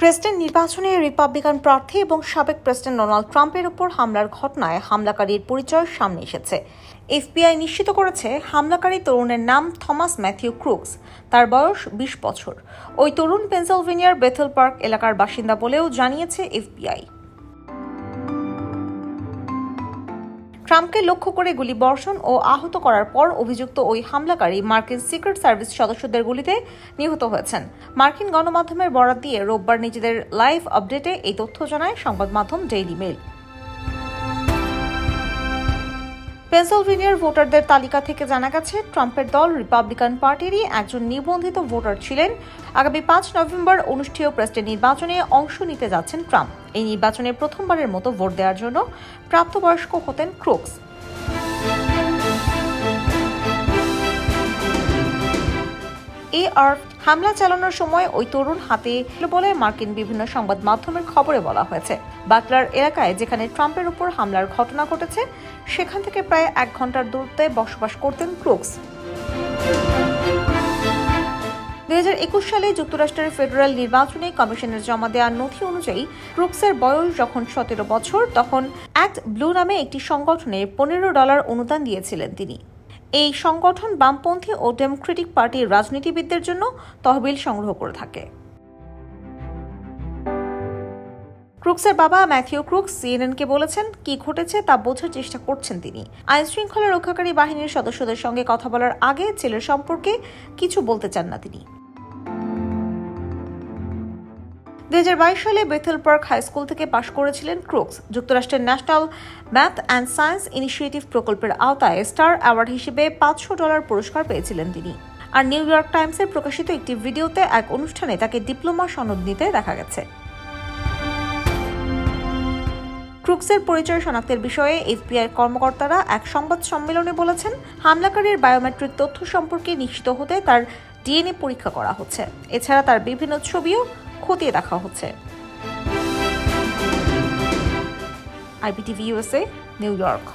President নির্বাচনে Republican প্রার্থী এবং সাবেক প্রেসিডেন্ট ডোনাল্ড ট্রাম্পের উপর হামলার ঘটনায় হামলাকারীর পরিচয় সামনে এসেছে। এফবিআই নিশ্চিত করেছে হামলাকারী তরুণের নাম থমাস ম্যাথিউ ক্রুকস। তার বয়স ২০ বছর। ওই তরুণ পেনসিলভেনিয়ার বেথেল পার্ক এলাকার বাসিন্দা বলেও জানিয়েছে এফবিআই। ট্রাম্পকে লক্ষ্য করে গুলিবর্ষণ ও আহত করার পর অভিযুক্ত ওই হামলাকারী মার্কিন সিক্রেট সার্ভিস সদস্যদের গুলিতে নিহত হয়েছেন। মার্কিন গণমাধ্যমের বরাত দিয়ে রোববার নিজেদের লাইভ আপডেটে এই তথ্য জানায় সংবাদ মাধ্যম ডেইলি মেইল। পেনসিলভেনিয়ার ভোটারদের তালিকা থেকে জানা গেছে, ট্রাম্পের দল রিপাবলিকান পার্টিরই একজন নিবন্ধিত ভোটার ছিলেন। আগামী ৫ নভেম্বর অনুষ্ঠেয় প্রেসিডেন্ট নির্বাচনে অংশ নিতে যাচ্ছেন ট্রাম্প। এই নির্বাচনে প্রথমবারের মতো ভোট দেওয়ার জন্য প্রাপ্তবয়স্ক হতেন ক্রুকস। হামলা চালানোর সময় ওই তরুণ হাতে বলে মার্কিন বিভিন্ন সংবাদ মাধ্যমের খবরে বলা হয়েছে। বাটলার এলাকায় যেখানে ট্রাম্পের উপর হামলার ঘটনা ঘটেছে, সেখান থেকে প্রায় ১ ঘন্টার দূরত্বে বসবাস করতেন ক্রুকস। ২০২১ সালে যুক্তরাষ্ট্রের ফেডারেল নির্বাচনে কমিশনের জমা দেওয়া নথি অনুযায়ী ক্রুকসের বয়স যখন ১৭ বছর, তখন অ্যাক্ট ব্লু নামে একটি সংগঠনে $১৫ অনুদান দিয়েছিলেন তিনি। এই সংগঠন বামপন্থী ও ডেমোক্রেটিক পার্টির রাজনীতিবিদদের জন্য তহবিল সংগ্রহ করে থাকে। ক্রুকসের বাবা ম্যাথিউ ক্রুকস সিএনএনকে বলেছেন, কি ঘটেছে তা বোঝার চেষ্টা করছেন তিনি। আইন শৃঙ্খলা রক্ষাকারী বাহিনীর সদস্যদের সঙ্গে কথা বলার আগে ছেলের সম্পর্কে কিছু বলতে চান না তিনি। ২০২২ সালে বেথেল পার্ক হাই স্কুল থেকে পাশ করেছিলেন ক্রুকস। যুক্তরাষ্ট্রের national math and science initiative প্রকল্পের আওতায় স্টার অ্যাওয়ার্ড হিসেবে $৫০০ পুরস্কার পেয়েছিলেন তিনি। আর নিউ ইয়র্ক টাইমসের প্রকাশিত একটি ভিডিওতে এক অনুষ্ঠানে তাকে ডিপ্লোমা সনদ নিতে দেখা গেছে। ক্রুকসের পরিচয় শনাক্তের বিষয়ে এফবিআই কর্মকর্তারা এক সংবাদ সম্মেলনে বলেছেন, হামলাকারীর বায়োমেট্রিক তথ্য সম্পর্কে নিশ্চিত হতে তার ডিএনএ পরীক্ষা করা হচ্ছে। এছাড়া তার বিভিন্ন ছবিও খতিয়ে দেখা হচ্ছে। IPTV USA, new York.